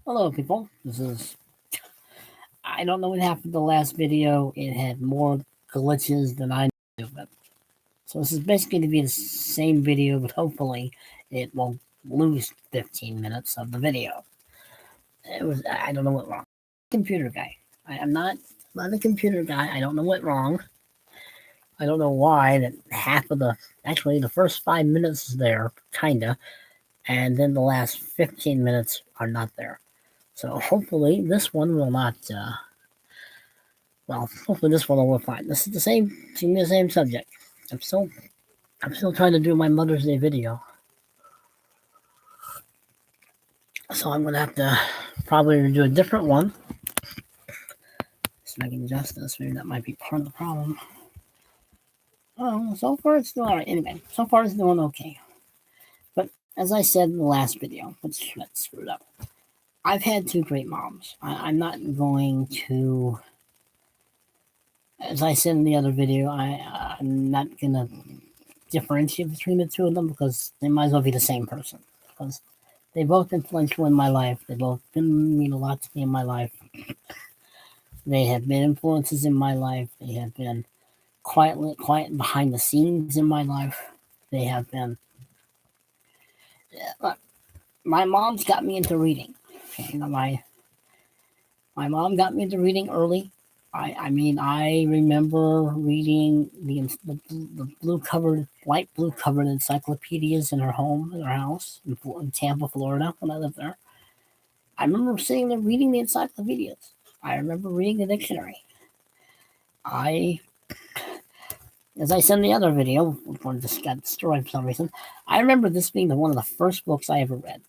Hello, people. I don't know what happened to the last video. It had more glitches than I knew. So this is basically to be the same video, but hopefully it won't lose 15 minutes of the video. I don't know what wrong. Computer guy. I am not a computer guy. I don't know what wrong. I don't know why that actually the first 5 minutes is there, kinda, and then the last 15 minutes are not there. So hopefully this one will not, hopefully this one will work fine. This is the same subject. I'm still, I'm still trying to do my Mother's Day video. So I'm gonna have to probably do a different one. So I can adjust this. Maybe that might be part of the problem. Oh, so far it's still alright. Anyway, so far it's doing okay. But as I said in the last video, let's screw it up. I've had two great moms. I'm not going to, as I said in the other video, I'm not gonna differentiate between the two of them because they might as well be the same person. Because they both influential in my life. They both mean a lot to me in my life. They have been influences in my life. They have been quiet behind the scenes in my life. They have been. My mom's got me into reading. Okay, my mom got me into reading early. I remember reading the light blue covered encyclopedias in her house in Tampa, Florida, when I lived there. I remember sitting there reading the encyclopedias. I remember reading the dictionary. As I said in the other video, before this got destroyed for some reason, I remember this being one of the first books I ever read.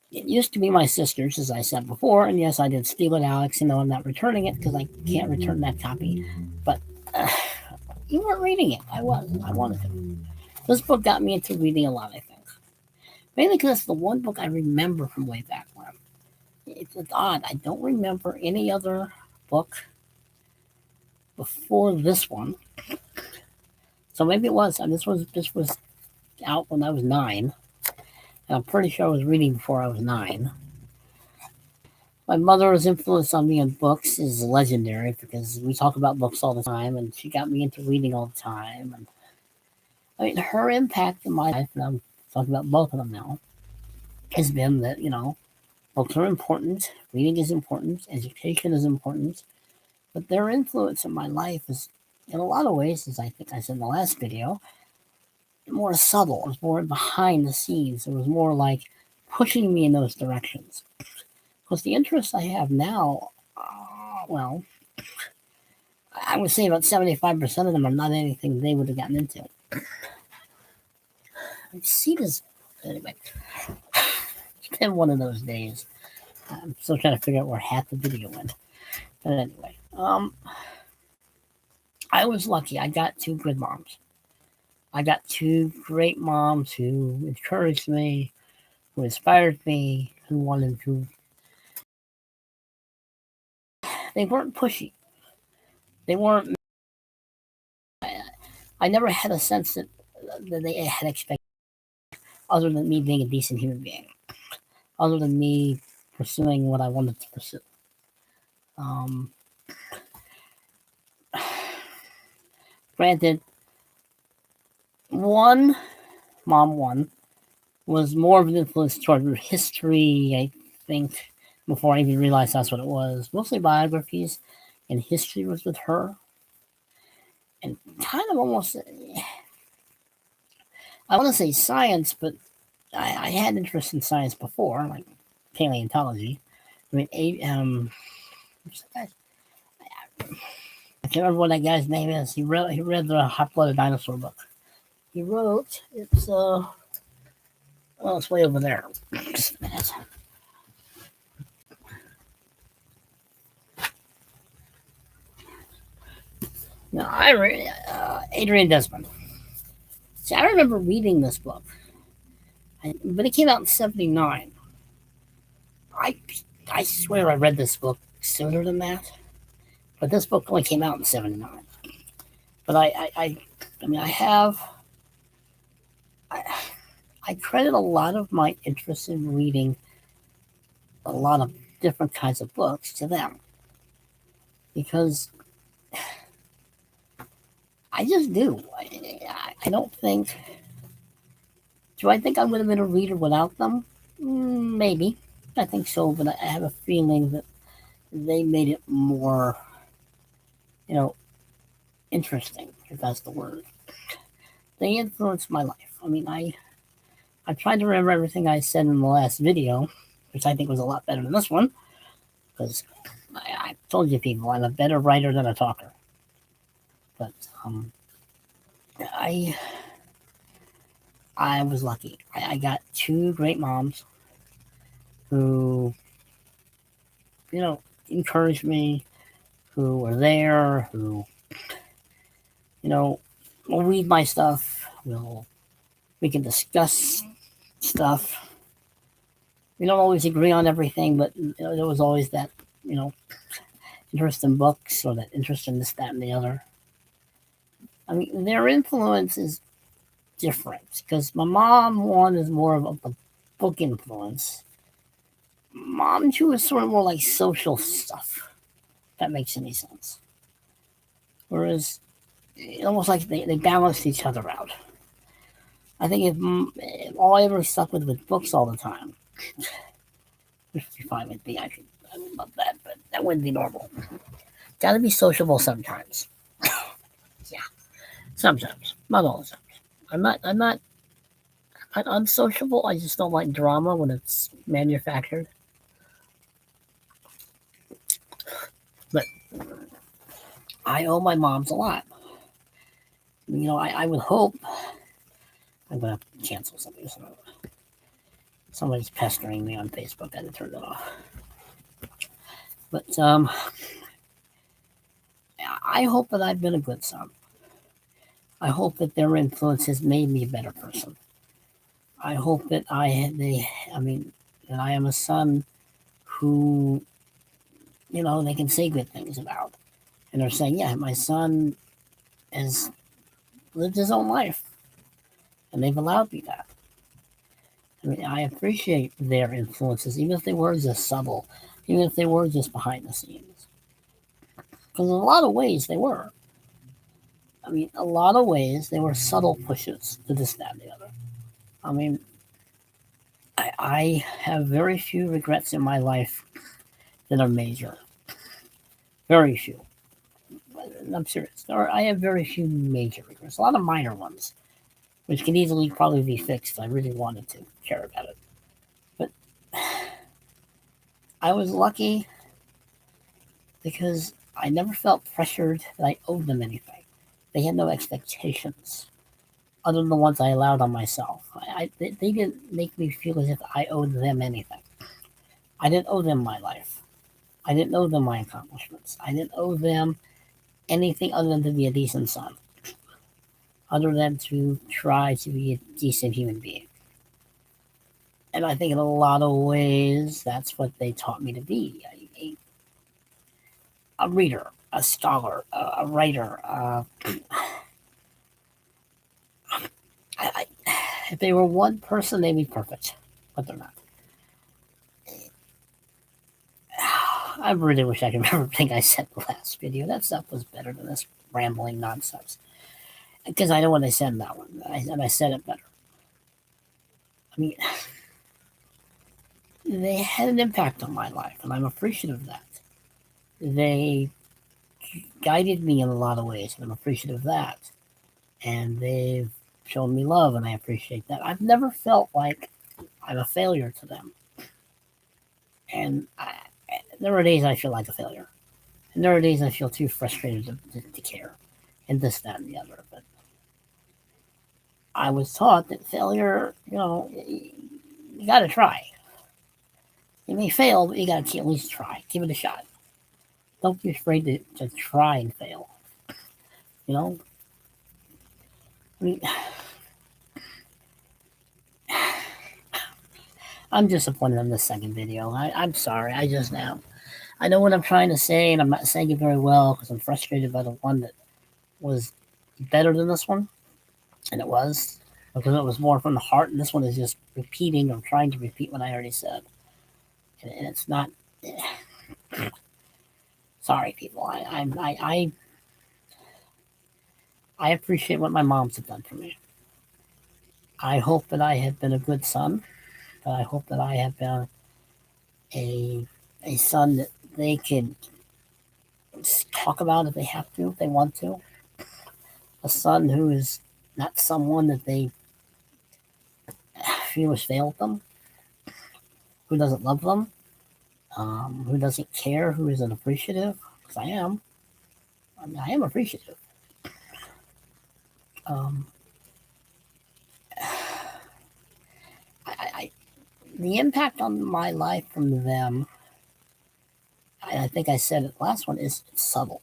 It used to be my sister's, as I said before, and yes, I did steal it, Alex, and though I'm not returning it because I can't return that copy. But you weren't reading it. I wanted to. This book got me into reading a lot, I think. Mainly because it's the one book I remember from way back when. It's odd. I don't remember any other book before this one. So maybe it was. And this was out when I was 9. And I'm pretty sure I was reading before I was 9. My mother's influence on me in books is legendary because we talk about books all the time, and she got me into reading all the time. And I mean, her impact in my life, and I'm talking about both of them now, has been that, books are important, reading is important, education is important, but their influence in my life is, in a lot of ways, as I think I said in the last video, more subtle. It was more behind the scenes. It was more like pushing me in those directions. Because the interests I have now, well, I would say about 75% of them are not anything they would have gotten into. I see this, anyway. It's been one of those days. I'm still trying to figure out where half the video went. But anyway, I was lucky. I got two good moms. I got two great moms who encouraged me, who inspired me, who wanted to. They weren't pushy. They weren't. I never had a sense that they had expectations, other than me being a decent human being, other than me pursuing what I wanted to pursue. Granted, mom one was more of an influence toward history, I think, before I even realized that's what it was. Mostly biographies, and history was with her. And kind of almost, I want to say science, but I had interest in science before, like paleontology. I mean, what's that guy? I can't remember what that guy's name is. He read the Hot Blooded Dinosaur book. He wrote, it's way over there. Just a minute. No, Adrian Desmond. See, I remember reading this book, but it came out in '79. I swear I read this book sooner than that, but this book only came out in '79. But I credit a lot of my interest in reading a lot of different kinds of books to them because I just do. I don't think. Do I think I would have been a reader without them? Maybe. I think so, but I have a feeling that they made it more, you know, interesting, if that's the word. They influenced my life. I mean, I tried to remember everything I said in the last video, which I think was a lot better than this one, because I told you people, I'm a better writer than a talker. But I I was lucky. I got two great moms who, encouraged me, who were there, who, will read my stuff. We can discuss stuff. We don't always agree on everything, but there was always that, interest in books or that interest in this, that, and the other. I mean, their influence is different because my mom, one, is more of a book influence. Mom two is sort of more like social stuff. If that makes any sense. Whereas, almost like they balance each other out. I think if all I ever stuck with books all the time, which would be fine with me, I would love that, but that wouldn't be normal. Gotta be sociable sometimes. Yeah, sometimes, not all the time. I'm not unsociable. I just don't like drama when it's manufactured. But I owe my moms a lot. I would hope. I'm gonna cancel something. So somebody's pestering me on Facebook. I had to turn it off. But I hope that I've been a good son. I hope that their influence has made me a better person. I hope that that I am a son who, they can say good things about. And they're saying, yeah, my son has lived his own life. And they've allowed me that. I mean, I appreciate their influences, even if they were just subtle, even if they were just behind the scenes. Because in a lot of ways, they were. I mean, a lot of ways, they were subtle pushes to this, that, and the other. I mean, I have very few regrets in my life that are major. Very few. I'm serious. I have very few major regrets. A lot of minor ones, which can easily probably be fixed if I really wanted to care about it. But I was lucky because I never felt pressured that I owed them anything. They had no expectations other than the ones I allowed on myself. They didn't make me feel as if I owed them anything. I didn't owe them my life. I didn't owe them my accomplishments. I didn't owe them anything other than to be a decent son, other than to try to be a decent human being. And I think in a lot of ways, that's what they taught me to be a reader, a scholar, a writer. If they were one person, they'd be perfect, but they're not. I really wish I could remember everything I said in the last video. That stuff was better than this rambling nonsense. Because I know what I said in that one, and I said it better. I mean, they had an impact on my life, and I'm appreciative of that. They guided me in a lot of ways, and I'm appreciative of that. And they've shown me love, and I appreciate that. I've never felt like I'm a failure to them. And there are days I feel like a failure. And there are days I feel too frustrated to care. And this, that, and the other. But I was taught that failure, you gotta try. You may fail, but you gotta at least try. Give it a shot. Don't be afraid to try and fail. I mean, I'm disappointed in the second video. I'm sorry. I just am. I know what I'm trying to say, and I'm not saying it very well because I'm frustrated by the one that was better than this one. And it was. Because it was more from the heart, and this one is just repeating or trying to repeat what I already said. and it's not. Sorry, people. I appreciate what my moms have done for me. I hope that I have been a good son. That I hope that I have been a a son that they can talk about if they have to, if they want to. A son who is not someone that they feel has failed them, who doesn't love them, who doesn't care, who isn't appreciative. Because I am. I mean, I am appreciative. Um, I, the impact on my life from them, I think I said it last one, is it's subtle.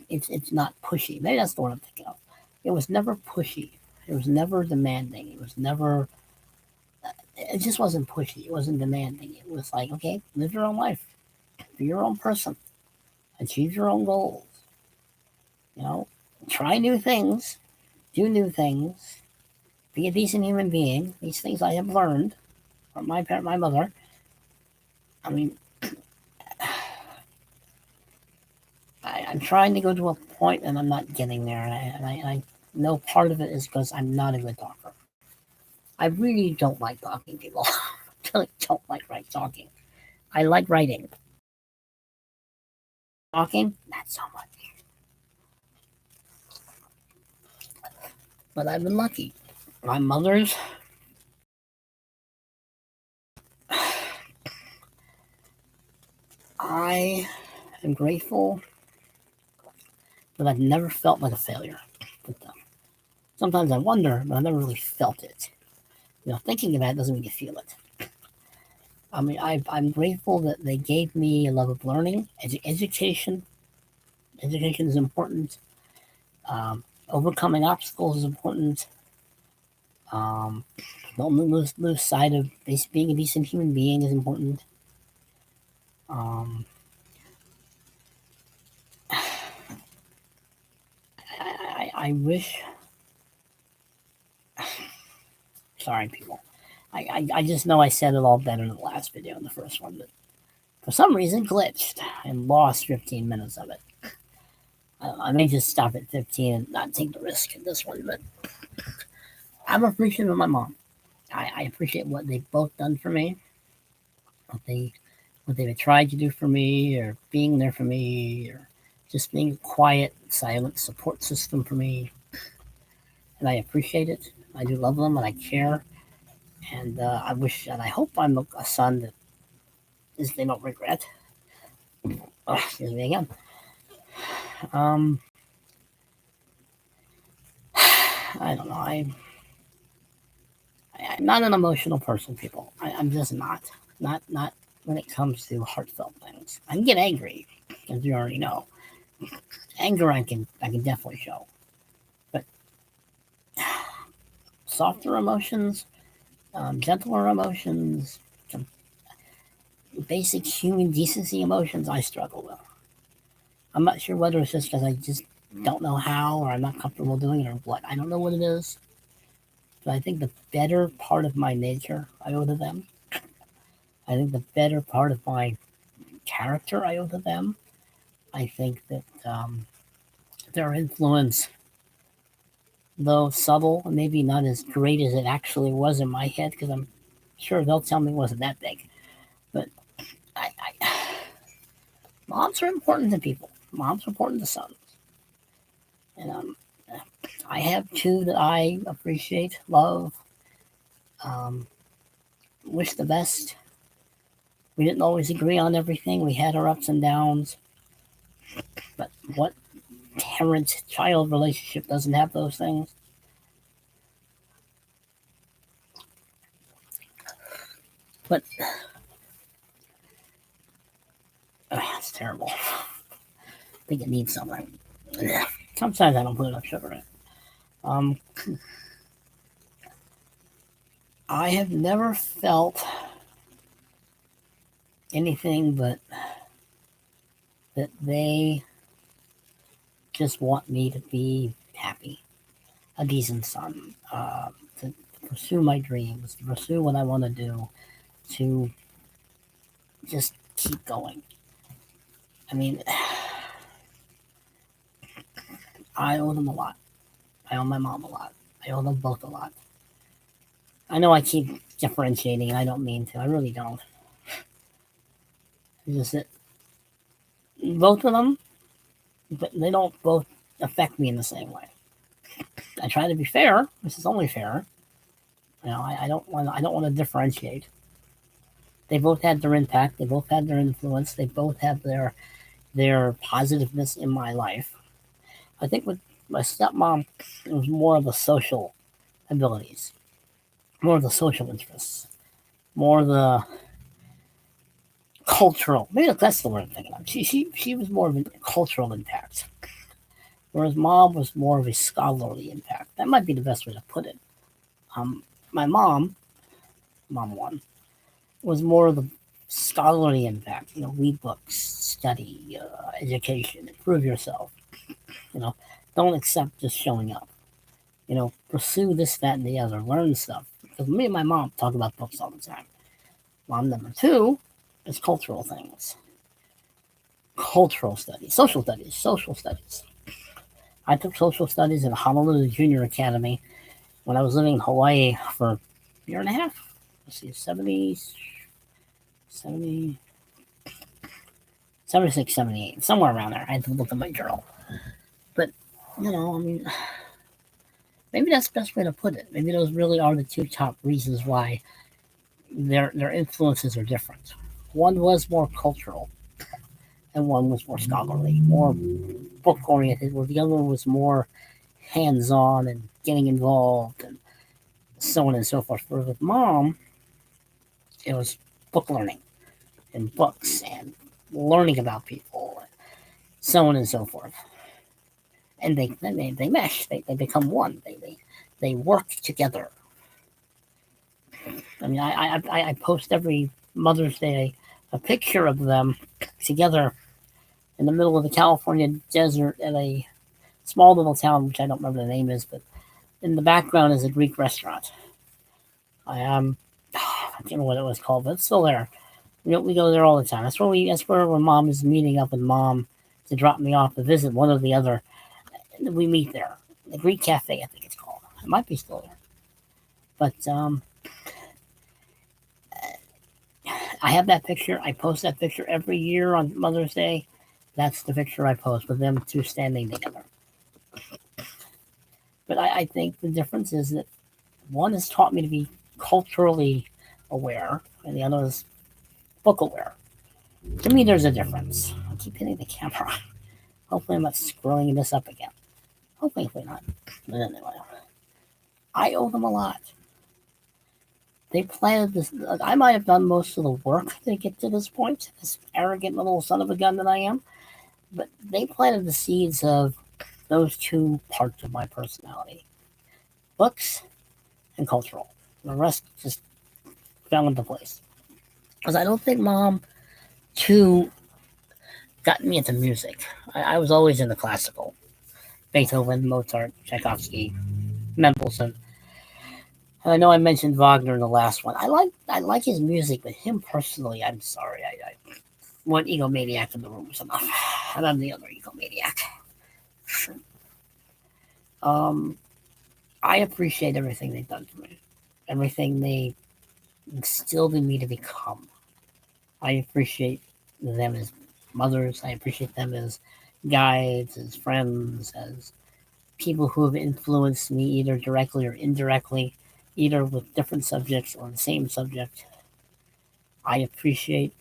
It's not pushy. Maybe that's the word I'm thinking of. It was never pushy. It was never demanding. It was never. It just wasn't pushy. It wasn't demanding. It was like, okay, live your own life, be your own person, achieve your own goals. You know, try new things, do new things, be a decent human being. These things I have learned from my parent, my mother. I mean, I'm trying to go to a point and I'm not getting there. And I know part of it is because I'm not a good talker. I really don't like talking, people. I really don't like talking. I like writing. Talking, not so much. But I've been lucky. My mother's. I am grateful that I've never felt like a failure with them. Sometimes I wonder, but I never really felt it. You know, thinking about it doesn't make you feel it. I mean, I'm grateful that they gave me a love of learning, education. Education is important. Overcoming obstacles is important. Um, don't lose sight of being a decent human being is important. Um, I wish. Sorry, people. I just know I said it all better in the last video, in the first one, but for some reason glitched and lost 15 minutes of it. I may just stop at 15 and not take the risk in this one, but I'm appreciative of my mom. I appreciate what they've both done for me, what they what they've tried to do for me, or being there for me, or just being a quiet, silent support system for me. And I appreciate it. I do love them, and I care. And I wish, and I hope I'm a son that is they don't regret. Oh, excuse me again. Um, I don't know. I'm not an emotional person, people. I'm just not. Not when it comes to heartfelt things. I can get angry, as you already know. Anger, I can definitely show, but softer emotions, gentler emotions, some basic human decency emotions, I struggle with. I'm not sure whether it's just because I just don't know how, or I'm not comfortable doing it, or what. I don't know what it is, but I think the better part of my nature I owe to them. I think the better part of my character I owe to them. I think that their influence, though subtle, and maybe not as great as it actually was in my head, because I'm sure they'll tell me it wasn't that big. But moms are important to people. Moms are important to sons. And I have two that I appreciate, love, um, wish the best. We didn't always agree on everything. We had our ups and downs. But what parent child relationship doesn't have those things? But it's terrible. I think it needs something. Sometimes I don't put enough sugar in it. Um, I have never felt anything but that they just want me to be happy, a decent son, to pursue my dreams, to pursue what I want to do, to just keep going. I mean, I owe them a lot. I owe my mom a lot. I owe them both a lot. I know I keep differentiating, and I don't mean to. I really don't. It's just that both of them, but they don't both affect me in the same way. I try to be fair. This is only fair. I don't want. I don't want to differentiate. They both had their impact. They both had their influence. They both have their positiveness in my life. I think with my stepmom, it was more of the social abilities, more of the social interests, more of the cultural. Maybe that's the word I'm thinking of. She was more of a cultural impact, whereas mom was more of a scholarly impact. That might be the best way to put it. My mom one, was more of the scholarly impact. Read books, study, education, improve yourself. You know, don't accept just showing up. Pursue this, that, and the other. Learn stuff. Because me and my mom talk about books all the time. Mom number two is cultural things, cultural studies, social studies, social studies. I took social studies at Honolulu Junior Academy when I was living in Hawaii for a year and a half. Let's see, 70, 76, 78, somewhere around there. I had to look at my journal. But, I mean, maybe that's the best way to put it. Maybe those really are the two top reasons why their influences are different. One was more cultural, and one was more scholarly, more book oriented, where the other one was more hands on and getting involved and so on and so forth. Whereas with mom, it was book learning and books and learning about people, and so on and so forth. And they mesh. They become one. They work together. I mean, I post every Mother's Day a picture of them together in the middle of the California desert at a small little town, which I don't remember the name is, but in the background is a Greek restaurant. I don't know what it was called, but it's still there. We go there all the time. That's where mom is meeting up with mom to drop me off to visit one or the other. We meet there. The Greek Cafe, I think it's called. It might be still there. But I have that picture. I post that picture every year on Mother's Day. That's the picture I post with them two standing together. But I think the difference is that one has taught me to be culturally aware, and the other is book aware. To me, there's a difference. I keep hitting the camera. Hopefully, I'm not screwing this up again. Hopefully not. But anyway, I owe them a lot. They planted this. I might have done most of the work to get to this point, this arrogant little son of a gun that I am. But they planted the seeds of those two parts of my personality, books and cultural. The rest just fell into place. Because I don't think mom, too, got me into music. I was always into classical. Beethoven, Mozart, Tchaikovsky, Mendelssohn. And I know I mentioned Wagner in the last one. I like his music, but him personally, I'm sorry. One egomaniac in the room was enough. And I'm the other egomaniac. Um, I appreciate everything they've done for me. Everything they instilled in me to become. I appreciate them as mothers. I appreciate them as guides, as friends, as people who have influenced me either directly or indirectly, either with different subjects or the same subject. I appreciate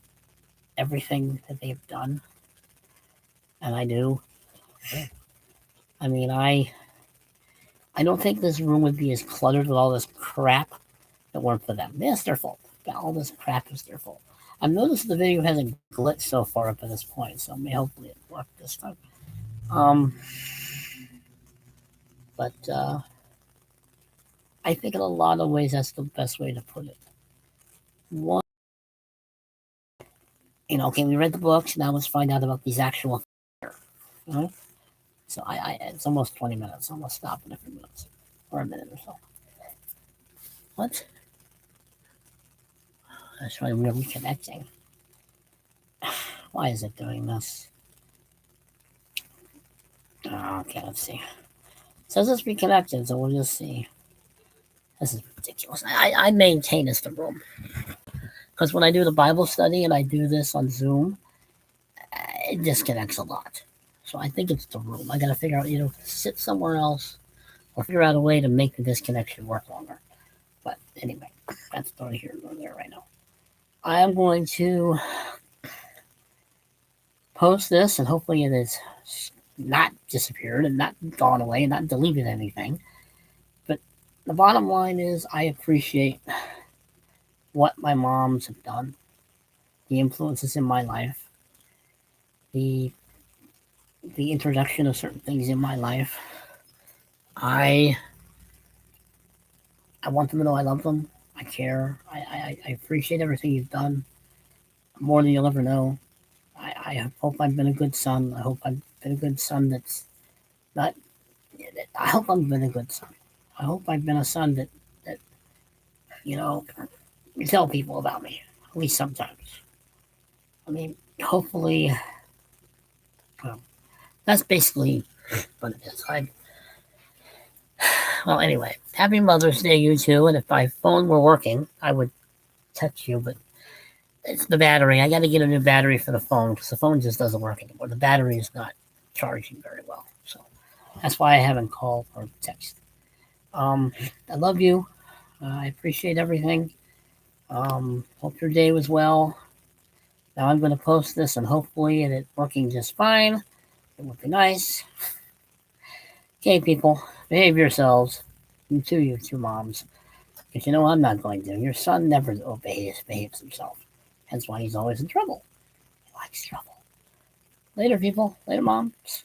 everything that they've done, and I do. I mean, I don't think this room would be as cluttered with all this crap if it weren't for them. Yes, their fault. All this crap is their fault. I've noticed the video hasn't glitched so far up to this point, so hopefully it worked this time. But I think in a lot of ways that's the best way to put it. One, okay, we read the books. Now let's find out about these actual. You know? So it's almost 20 minutes. I'm gonna stop in a few minutes or a minute or so. What? Let's try reconnecting. Why is it doing this? Oh, okay, let's see. It says it's reconnected, so we'll just see. This is ridiculous. I maintain this the room. Because when I do the Bible study and I do this on Zoom, it disconnects a lot. So I think it's the room. I got to figure out either sit somewhere else or figure out a way to make the disconnection work longer. But anyway, that's not here nor there right now. I am going to post this and hopefully it is not disappeared and not gone away and not deleted anything. But the bottom line is I appreciate what my moms have done, the influences in my life, the introduction of certain things in my life. I want them to know I love them. I care. I appreciate everything you've done more than you'll ever know. I hope I've been a good son. I hope I've been a good son that's not. I hope I've been a good son. I hope I've been a son that you know, you tell people about me, at least sometimes. I mean, hopefully, well, that's basically what it is. Well, anyway, happy Mother's Day, you two. And if my phone were working, I would text you, but it's the battery. I got to get a new battery for the phone because the phone just doesn't work anymore. The battery is not charging very well. So that's why I haven't called or texted. I love you. I appreciate everything. Hope your day was well. Now I'm going to post this and hopefully it's working just fine. It would be nice. Okay, people, behave yourselves. You two moms. Because you know I'm not going to. Your son never behaves himself. That's why he's always in trouble. He likes trouble. Later, people. Later, moms.